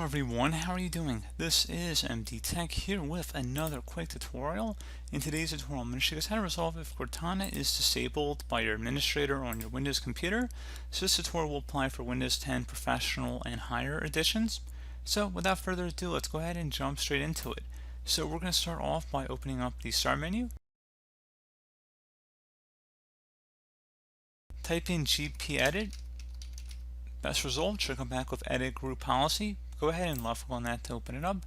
everyone, how are you doing? This is MD Tech here with another quick tutorial. In today's tutorial, I'm going to show you guys how to resolve if Cortana is disabled by your administrator on your Windows computer. So this tutorial will apply for Windows 10 Professional and higher editions. So without further ado, let's go ahead and jump straight into it. So we're going to start off by opening up the Start menu. Type in gpedit. Best result should come back with Edit Group Policy. Go ahead and left click on that to open it up.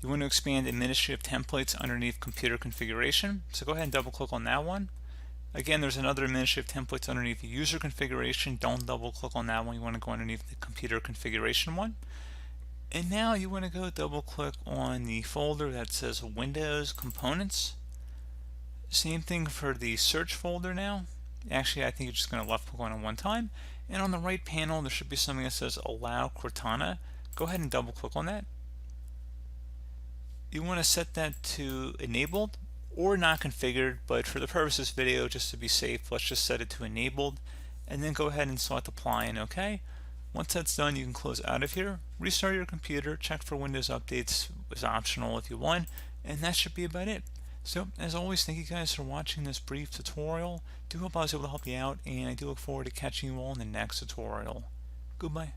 You want to expand administrative templates underneath computer configuration. So go ahead and double click on that one. Again, there's another administrative templates underneath user configuration. Don't double click on that one. You want to go underneath the computer configuration one. And now you want to go double click on the folder that says Windows Components. Same thing for the search folder now. Actually, I think you're just going to left click on it one time. And on the right panel, there should be something that says Allow Cortana. Go ahead and double click on that. You want to set that to enabled or not configured, but for the purpose of this video, just to be safe, let's just set it to enabled. And then go ahead and select Apply and OK. Once that's done, you can close out of here, restart your computer, check for Windows updates is optional if you want, and that should be about it. So, as always, thank you guys for watching this brief tutorial. Do hope I was able to help you out, and I do look forward to catching you all in the next tutorial. Goodbye.